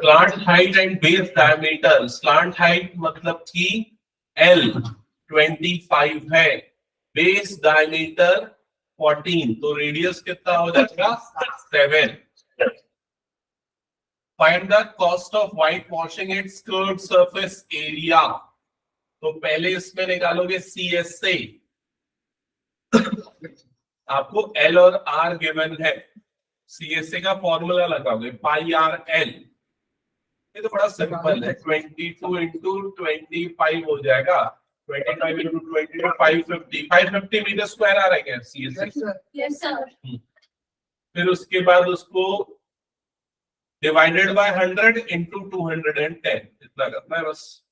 Slant height and base diameter. Slant height मतलब कि L 25 है, बेस डायमीटर 14, तो रेडियस कितना हो जाएगा 7। Find the cost of white washing it skirt surface area. तो पहले इसमें निकालोगे CS से, आपको L और R गिवन है, CSA का फॉर्मूला लगाओगे पाई आर एल। ये तो बड़ा सिंपल है, 22 इंटू 25 हो जाएगा, 25 इंटू 22 550 मीटर स्क्वायर आ रहा है क्या CSA? Yes sir. फिर उसके बाद उसको डिवाइडेड बाय 100 इंटू 210, इतना करना है बस।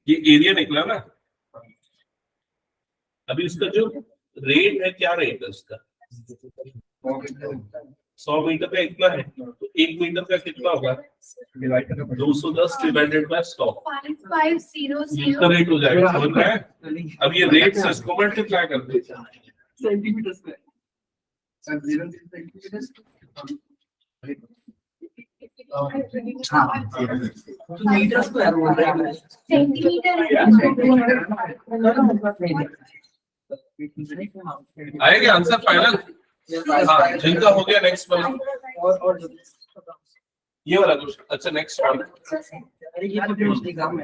ये एरिया निकला ना। अभी इसका जो रेट है, क्या रेट है उसका? 100 मीटर का इतना है, तो 1 मीटर का कितना होगा? 210 डिवाइडेड बाय 100, 5500 इसका रेट हो जाएगा। समझ रहे हैं? अब ये रेट से इसको मल्टीप्लाई कर दो। Centimetre square. मीटर स्क्वायर बोल रहे हैं। सेंटीमीटर आएगा आंसर फाइनल? हाँ, जिनका हो गया नेक्स्ट वाला, और ये वाला क्वेश्चन। अच्छा नेक्स्ट वाला, अरे ये तो फिर एग्जाम में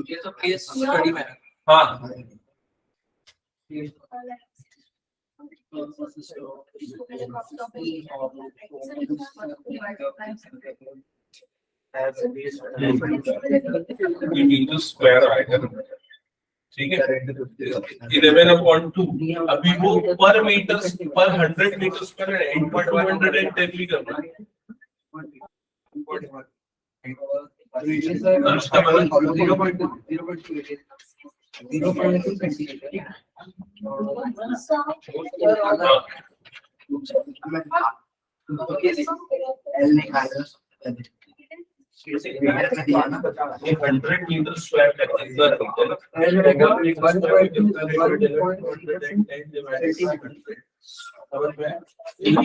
ये तो केस स्टडी में है। हाँ ये मीटर स्क्वायर आएगा, ठीक है। 11/2। अभी वो पर मीटर पर 100 मीटर स्क्वायर है, 8.210 भी करना है। Radius है 0.2 सेंटीमीटर। L निकालो। 100 मीटर स्क्वायर का कितना होता है? L रहेगा 1.2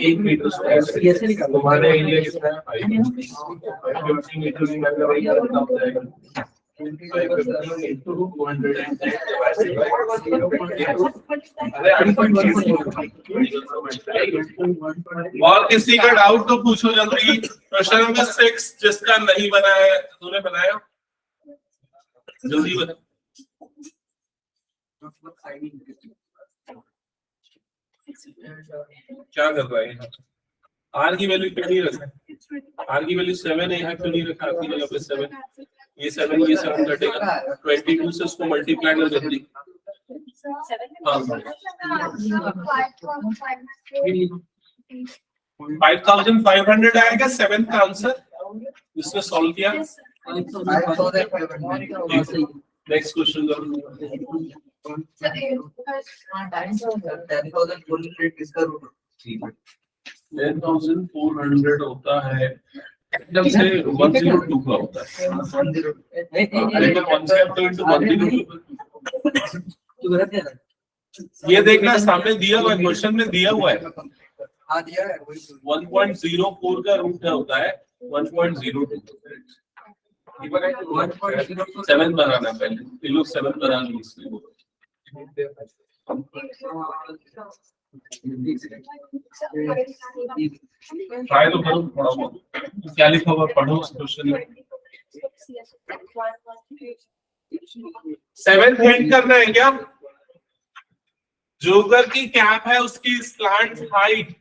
एक मीटर स्क्वायर ये से निकालो। हमारे एरिया कितना है? 550 मीटर स्क्वायर का एरिया कितना होता है? 550 into 210 और किसी का डाउट तो पूछो जल्दी। क्वेश्चन नंबर 6 जिसका नहीं बना है, तूने बनाया? जल्दी बता। क्या कर रहा है? आर की वैल्यू क्यों नहीं रखा? आर की वैल्यू 7 है, यहाँ क्यों नहीं रखा? आर की वैल्यू पे 7, ये 7 कटेगा, 22 से उसको मल्टीप्लाई कर जल्दी। 5500 आएगा 7 का आंसर, जिसने सॉल्व किया। नेक्स्ट क्वेश्चन करो। 10,400 होता है, एकदम से 102 का होता है। 102 ये देखना सामने दिया हुआ है, क्वेश्चन में दिया हुआ है। 1.04 का रूट क्या होता है? 1.02। 7 बनाना पहले, ये लोग 7 बना ली इसलिए। ट्राई तो करो थोड़ा बहुत, क्या लिखा हुआ पढ़ो उस क्वेश्चन में। 7 हिंट करना है क्या? जोगर की कैप है, उसकी स्लांट हाइट,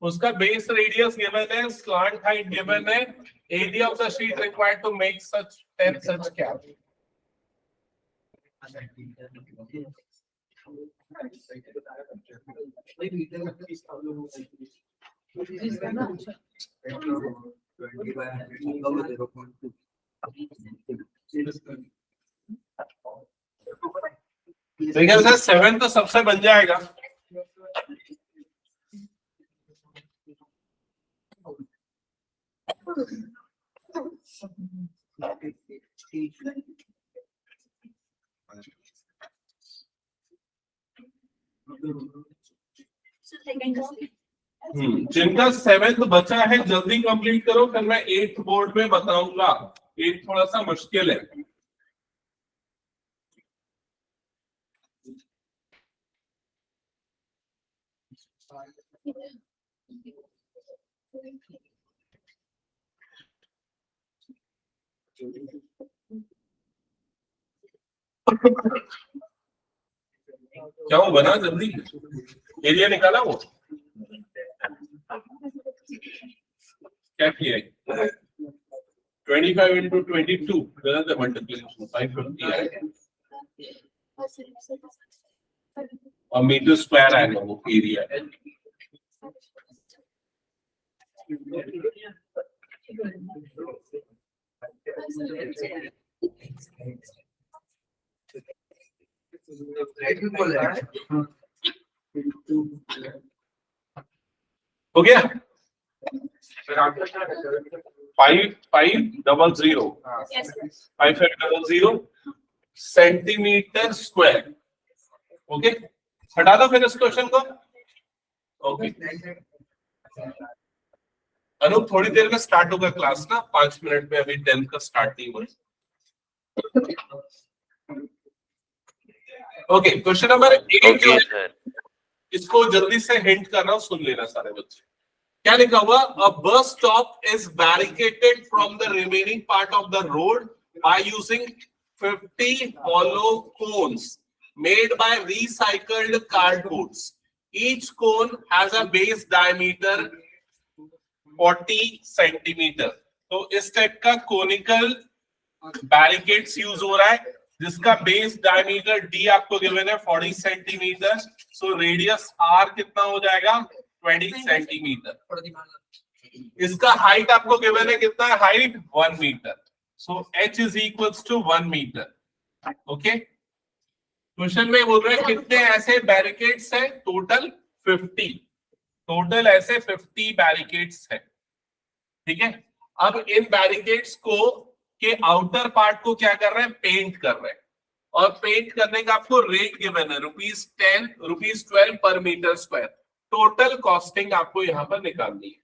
उसका बेस रेडियस गिवन है, स्लांट हाइट गिवन है, area of the sheet required to make such 10 such cap. देखिए सर 7 तो सबसे बन जाएगा। जिनका 7th बचा है जल्दी कंप्लीट करो, फिर मैं 8th बोर्ड में बताऊंगा। 8 थोड़ा सा मुश्किल है। क्या वो बना जल्दी? एरिया निकाला वो? क्या किया? 25 into 22 गलत है, मल्टीप्लिकेशन 550 आएगा और मीटर स्क्वायर आएगा वो एरिया है। हो गया? 5500 सेंटीमीटर स्क्वायर। ओके, हटा दो फिर इस क्वेश्चन को। ओके अनूप, थोड़ी देर में स्टार्ट होगा क्लास ना, 5 मिनट में, अभी 10 का स्टार्ट नहीं हुआ। ओके, क्वेश्चन नंबर 8 जो है इसको जल्दी से हिंट कर रहा हूं, सुन लेना सारे बच्चे। क्या लिखा हुआ? A bus stop is barricaded from the remaining part of the road by using 50 hollow cones made by recycled cardboards. Each cone has a base diameter 40 centimeter. तो इस टाइप का कोनिकल बैरिकेड्स यूज हो रहा है, जिसका base diameter D आपको given है 40 centimetre. So radius are कितना हो जाएगा? 20 सेंटीमीटर। इसका हाइट आपको गिवन है कितना है, height 1 metre, so h is equals to 1 metre. Okay, question में बोल रहे हैं कितने ऐसे बैरिकेड्स हैं, टोटल 50, टोटल ऐसे 50 बैरिकेड्स है। ठीक है, अब इन बैरिकेड्स को के आउटर पार्ट को क्या कर रहे हैं, पेंट कर रहे हैं, और पेंट करने का आपको रेट गिवन है ₹10, ₹12 पर मीटर स्क्वायर। टोटल कॉस्टिंग आपको यहाँ पर निकालनी है।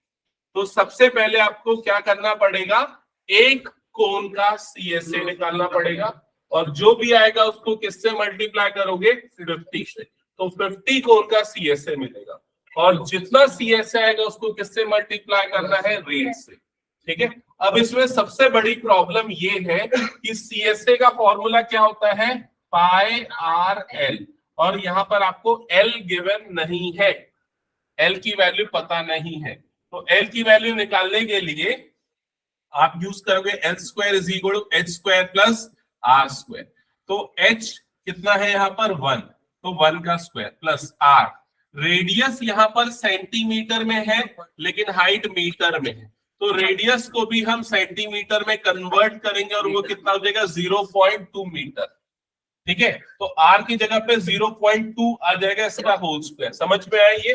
तो सबसे पहले आपको क्या करना पड़ेगा, एक कोन का CSA निकालना पड़ेगा, और जो भी आएगा उसको किससे मल्टीप्लाई करोगे, 50 से। तो 50 कोन का CSA मिलेगा, और जितना CSA आएगा उसको किससे मल्टीप्लाई करना है, रेट से। ठीक है, अब इसमें सबसे बड़ी प्रॉब्लम ये है कि CSA का फॉर्मूला क्या होता है, πRL, और यहाँ पर आपको L गिवन नहीं है, L की वैल्यू पता नहीं है। तो L की वैल्यू निकालने के लिए आप यूज करोगे L square is equal to H square plus R square. तो H कितना है यहाँ पर 1, तो 1 का स्क्वायर प्लस R, रेडियस यहाँ पर सेंटीमीटर में है लेकिन हाइट मीटर में है, तो रेडियस को भी हम सेंटीमीटर में कन्वर्ट करेंगे और वो कितना हो जाएगा, 0.2 मीटर। ठीक है, तो R की जगह पे 0.2 आ जाएगा, इसका होल स्क्वायर। समझ में आया ये?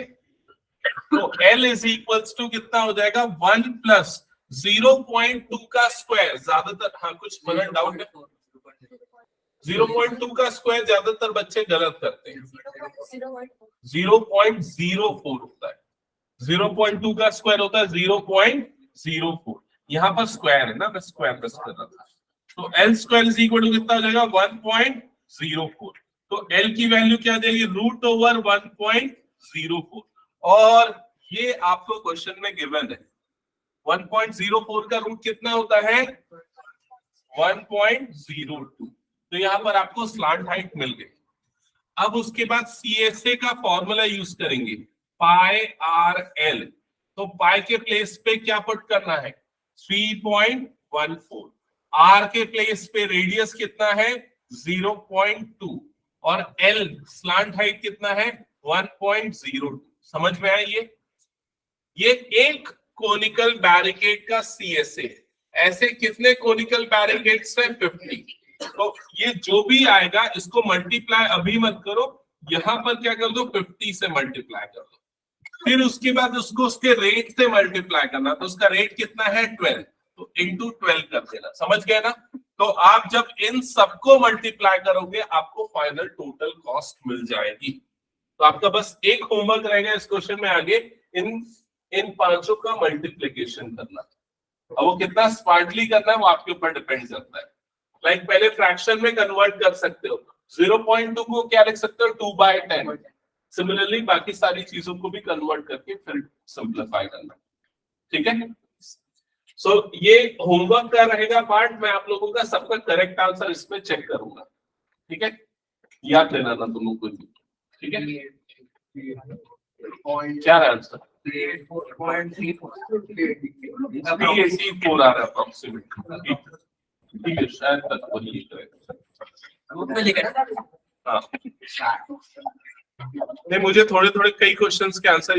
तो L इज इक्वल्स टू कितना हो जाएगा, 1 प्लस 0.2 का स्क्वायर। ज्यादातर, हाँ कुछ मतलब डाउट है, 0.2 का स्क्वायर ज्यादातर बच्चे गलत करते हैं, 0.04 होता है, 0.2 का स्क्वायर होता है 0.04। यहाँ पर स्क्वायर है ना, मैं स्क्वायर प्रेस कर रहा था। तो L square is equal to कितना हो जाएगा, 1.04। तो L की वैल्यू क्या आ जाएगी, √1.04, और ये आपको क्वेश्चन में गिवन है। 1.04 का रूट कितना होता है, 1.02। तो यहाँ पर आपको स्लांट हाइट मिल गई। अब उसके बाद CSA का फॉर्मूला यूज करेंगे, πRL। तो पाई के प्लेस पे क्या पुट करना है, 3.14, R के प्लेस पे रेडियस कितना है, 0.2, और L स्लांट हाइट कितना है, 1.02। समझ में आया ये एक कोनिकल बैरिकेड का CSA है। ऐसे कितने कोनिकल बैरिकेड्स हैं, 50। तो ये जो भी आएगा इसको मल्टीप्लाई अभी मत करो, यहां पर क्या कर दो, 50 से मल्टीप्लाई कर दो, फिर उसके बाद उसको उसके रेट से मल्टीप्लाई करना। तो उसका रेट कितना है, 12, तो इंटू 12 कर देना। समझ गए ना? तो आप जब इन सबको मल्टीप्लाई करोगे आपको फाइनल टोटल कॉस्ट मिल जाएगी। तो आपका बस एक होमवर्क रहेगा इस क्वेश्चन में आगे, इन पांचों का मल्टीप्लीकेशन करना। अब वो कितना स्मार्टली करना है वो आपके ऊपर डिपेंड करता है। लाइक पहले फ्रैक्शन में कन्वर्ट कर सकते हो, 0.2 को क्या लिख सकते हो, 2/10। सिमिलरली बाकी सारी चीजों को भी कन्वर्ट करके फिर सिंप्लीफाई करना। ठीक है, सो ये होमवर्क का रहेगा पार्ट। मैं आप लोगों का सबका करेक्ट आंसर इसमें चेक करूंगा। ठीक है, याद लेना ना तुम लोग को। ठीक है, क्या है आंसर, 3.4 आ रहा है अप्रोक्सीमेटली। ठीक है, शायद तक वही हाँ। नहीं, मुझे थोड़े थोड़े कई क्वेश्चंस के आंसर